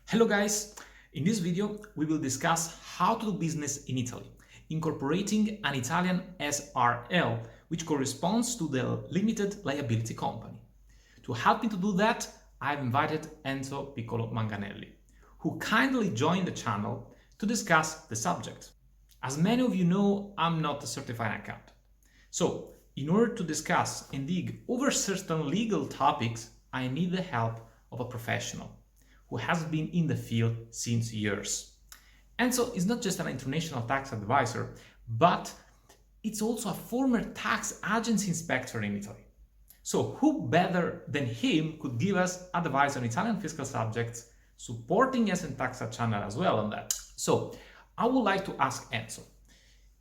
Hello guys! In this video we will discuss how to do business in Italy, incorporating an Italian S.R.L, which corresponds to the limited liability company. To help me to do that, I've invited Enzo Piccolo Manganelli, who kindly joined the channel to discuss the subject. As many of you know, I'm not a certified accountant. So, in order to discuss and dig over certain legal topics, I need the help of a professional who has been in the field since years. Enzo is not just an international tax advisor, but it's also a former tax agency inspector in Italy. So who better than him could give us advice on Italian fiscal subjects, supporting ESENtaxa channel as well on that. So I would like to ask Enzo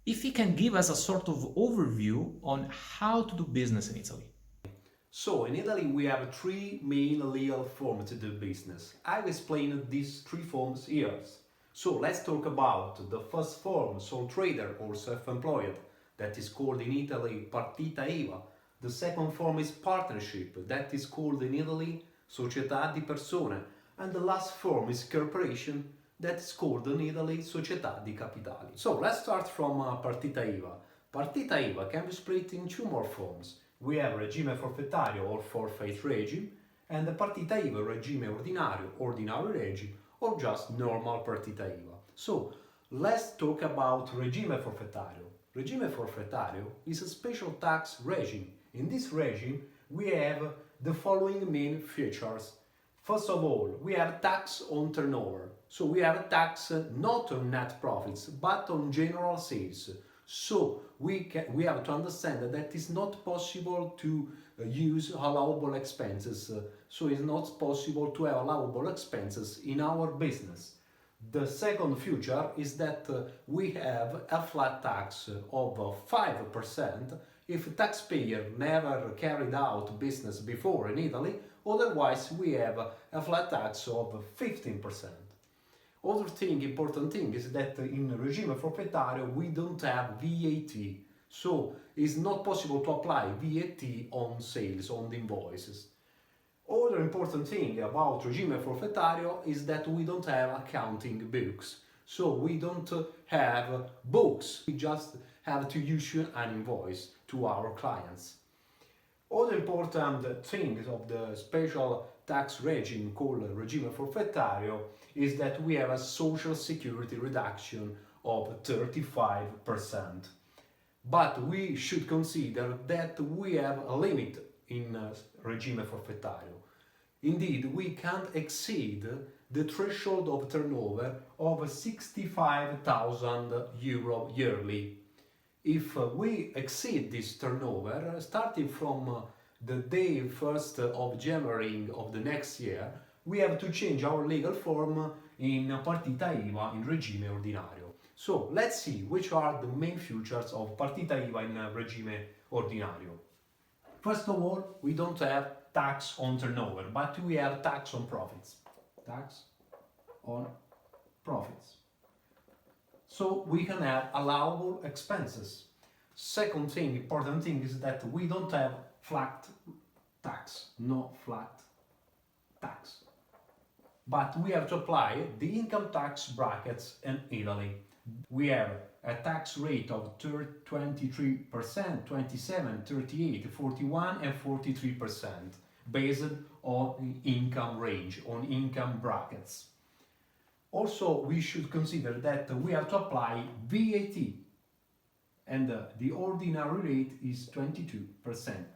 if he can give us a sort of overview on how to do business in Italy. So in Italy we have three main legal forms to do business. I've explained these three forms here. So let's talk about the first form, sole trader or self-employed, that is called in Italy partita IVA. The second form is partnership, that is called in Italy società di persone. And the last form is corporation, that is called in Italy società di capitali. So let's start from partita IVA. Partita IVA can be split in two more forms. We have regime forfettario or forfait regime and the partita IVA regime ordinario, ordinary regime, or just normal partita IVA. So let's talk about regime forfettario. Regime forfettario is a special tax regime. In this regime we have the following main features. First of all, we have tax on turnover. So we have a tax not on net profits but on general sales. So we have to understand that it's not possible to use allowable expenses. So it's not possible to have allowable expenses in our business. The second feature is that we have a flat tax of 5% if taxpayer never carried out business before in Italy. Otherwise, we have a flat tax of 15%. Other important thing is that in regime forfettario we don't have VAT, so it's not possible to apply VAT on sales, on the invoices. Other important thing about regime forfettario is that we don't have accounting books, so we don't have books, we just have to issue an invoice to our clients. Other important things of the special tax regime called regime forfettario is that we have a social security reduction of 35%. But we should consider that we have a limit in regime forfettario. Indeed, we can't exceed the threshold of turnover of 65,000 euro yearly. If we exceed this turnover, starting from the day 1st of January of the next year, we have to change our legal form in partita IVA in regime ordinario. So let's see which are the main features of partita IVA in regime ordinario. First of all, we don't have tax on turnover, but we have tax on profits. Tax on profits. So we can have allowable expenses. Second thing, important thing is that we don't have flat tax, no flat tax. But we have to apply the income tax brackets in Italy. We have a tax rate of 23%, 27, 38, 41 and 43% based on income range, on income brackets. Also, we should consider that we have to apply VAT and the ordinary rate is 22%.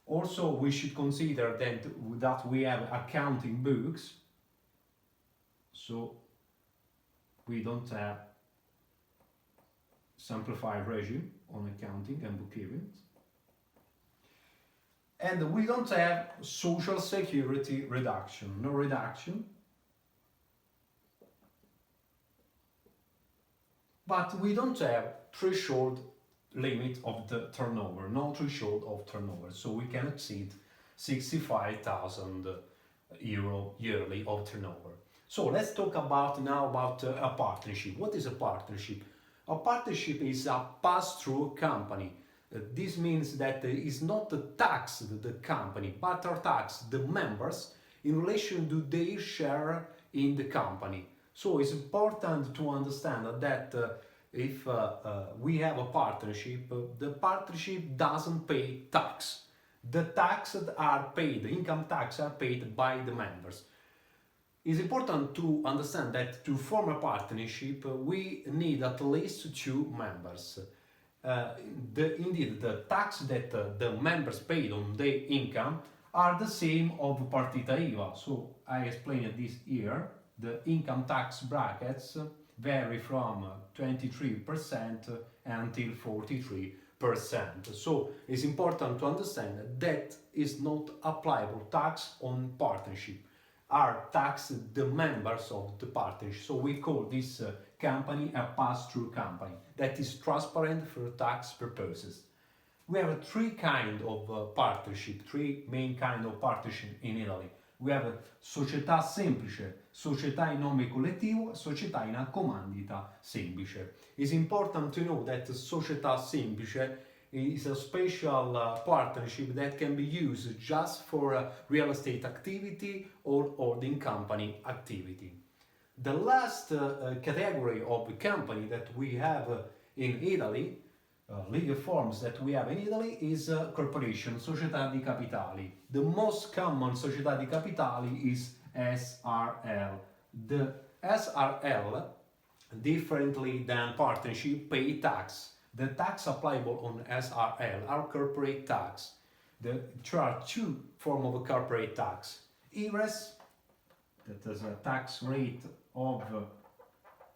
Also, we should consider that we have accounting books, so we don't have simplified regime on accounting and bookkeeping. And we don't have social security reduction, no reduction. But we don't have threshold limit of the turnover, no threshold of turnover, so we can exceed 65,000 euro yearly of turnover. So let's talk now about a partnership. What is a partnership? A partnership is a pass-through company. This means that it's not taxed the company, but are taxed the members in relation to their share in the company. So it's important to understand that if we have a partnership, the partnership doesn't pay tax. The taxes are paid, the income tax are paid by the members. It's important to understand that to form a partnership, we need at least 2 members. Indeed, the tax that the members paid on their income are the same of Partita IVA. So I explained this here. The income tax brackets vary from 23% until 43%. So it's important to understand that is not applicable tax on partnership, are taxed the members of the partnership. So we call this company a pass-through company that is transparent for tax purposes. We have 3 kinds of partnership, 3 main kinds of partnership in Italy. We have società semplice, società in nome collettivo, società in accomandita semplice. It's important to know that società semplice is a special partnership that can be used just for real estate activity or holding company activity. The last category of company that we have in Italy, legal forms that we have in Italy, is corporation, società di capitali. The most common società di capitali is S.R.L. The S.R.L, differently than partnership, pay tax. The tax applicable on S.R.L are corporate tax. There are 2 forms of corporate tax. IRES, that is a tax rate of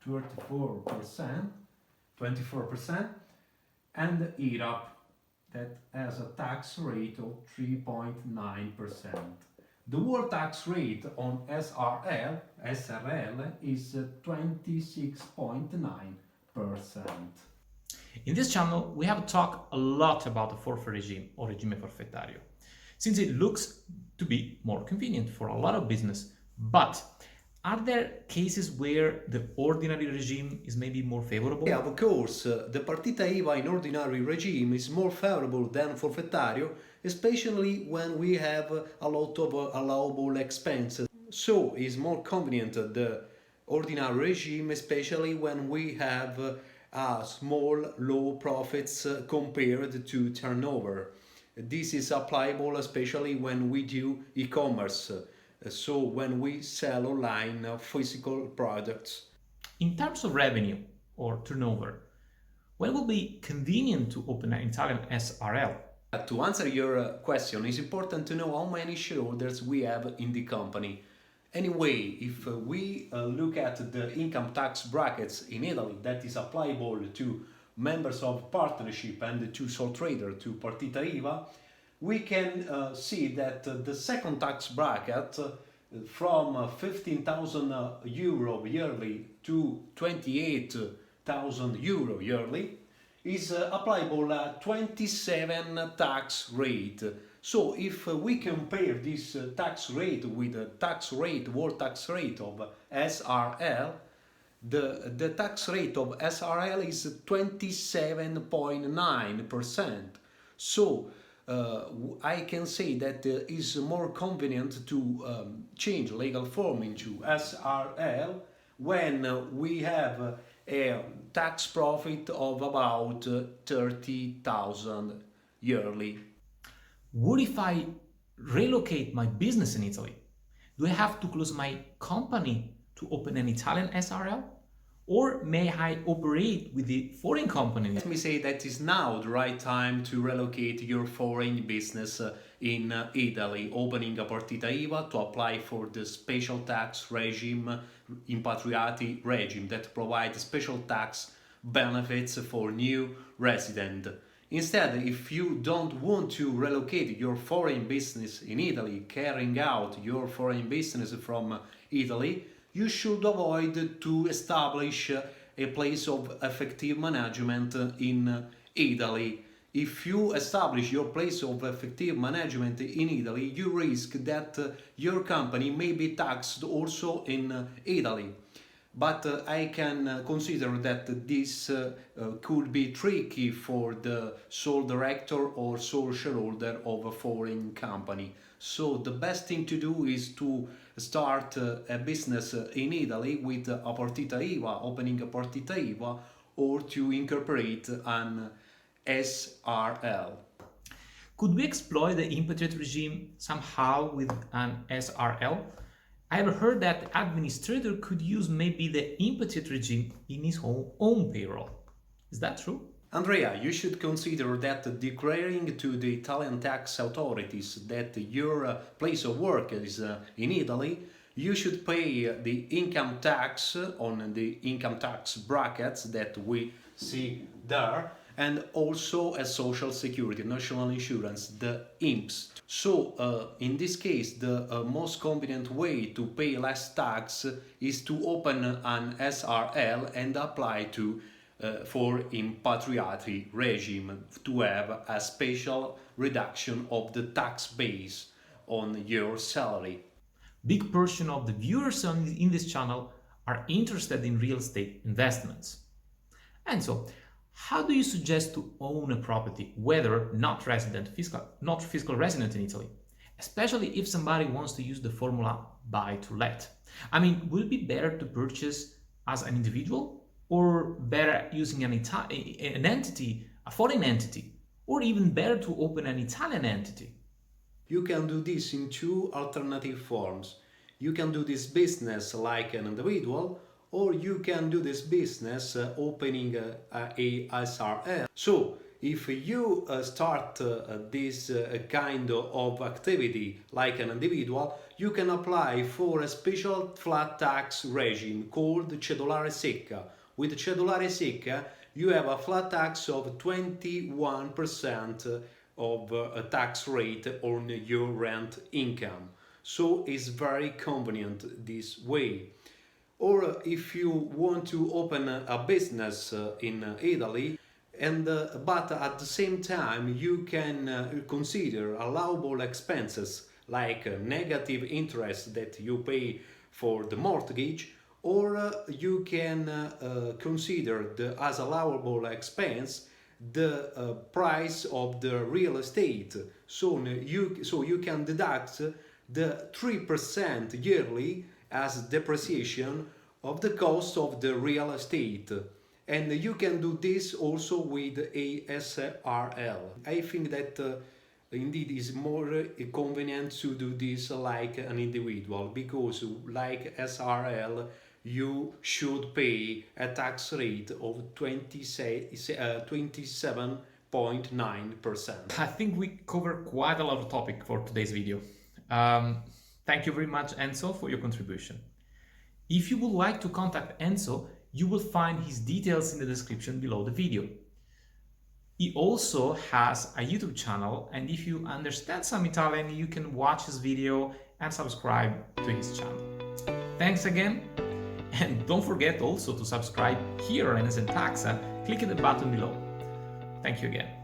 24%, and IRAP, that has a tax rate of 3.9%. The world tax rate on SRL is 26.9%. In this channel, we have talked a lot about the forfait regime or regime forfettario, since it looks to be more convenient for a lot of business. But are there cases where the ordinary regime is maybe more favorable? Yeah, of course, the partita IVA in ordinary regime is more favorable than forfettario, especially when we have a lot of allowable expenses. So it's more convenient the ordinary regime, especially when we have small, low profits compared to turnover. This is applicable especially when we do e-commerce. So when we sell online physical products. In terms of revenue or turnover, when will be convenient to open an Italian S.R.L? To answer your question, it's important to know how many shareholders we have in the company. Anyway, if we look at the income tax brackets in Italy that is applicable to members of partnership and to sole trader, to partita IVA, we can see that the second tax bracket from 15,000 euro yearly to 28,000 euro yearly is applicable at 27 tax rate. So if we compare this tax rate with the world tax rate of S.R.L, the tax rate of S.R.L is 27.9%. So I can say that it is more convenient to change legal form into S.R.L when we have a tax profit of about 30,000 yearly. What if I relocate my business in Italy? Do I have to close my company to open an Italian S.R.L? Or may I operate with the foreign company? Let me say that is now the right time to relocate your foreign business in Italy, opening a partita IVA to apply for the special tax regime, Impatriate Regime, that provides special tax benefits for new residents. Instead, if you don't want to relocate your foreign business in Italy, carrying out your foreign business from Italy, you should avoid to establish a place of effective management in Italy. If you establish your place of effective management in Italy, you risk that your company may be taxed also in Italy. But I can consider that this could be tricky for the sole director or sole shareholder of a foreign company. So the best thing to do is to start a business in Italy with a partita IVA, opening a partita IVA, or to incorporate an S.R.L. Could we exploit the Impatriate regime somehow with an S.R.L? I have heard that administrator could use maybe the Impatriate regime in his own payroll. Is that true? Andrea, you should consider that declaring to the Italian tax authorities that your place of work is in Italy, you should pay the income tax on the income tax brackets that we see there, and also a social security, national insurance, the INPS. So, in this case, the most convenient way to pay less tax is to open an S.R.L and apply to for Impatriate Regime to have a special reduction of the tax base on your salary. Big portion of the viewers in this channel are interested in real estate investments. And so, how do you suggest to own a property, whether not fiscal resident in Italy? Especially if somebody wants to use the formula buy to let. I mean, would it be better to purchase as an individual, or better using an entity, a foreign entity, or even better to open an Italian entity? You can do this in two alternative forms. You can do this business like an individual, or you can do this business opening a S.R.L. So, if you start this kind of activity like an individual, you can apply for a special flat tax regime called cedolare secca. With cedolare secca, you have a flat tax of 21% of a tax rate on your rent income. So it's very convenient this way. Or if you want to open a business in Italy, but at the same time you can consider allowable expenses like negative interest that you pay for the mortgage, or you can consider as allowable expense the price of the real estate. So you can deduct the 3% yearly as depreciation of the cost of the real estate. And you can do this also with a S.R.L. I think that indeed is more convenient to do this like an individual, because like S.R.L you should pay a tax rate of 27.9%. I think we covered quite a lot of topic for today's video. Thank you very much, Enzo, for your contribution. If you would like to contact Enzo, you will find his details in the description below the video. He also has a YouTube channel, and if you understand some Italian, you can watch his video and subscribe to his channel. Thanks again, and don't forget also to subscribe here on ESENtaxa, click the button below. Thank you again.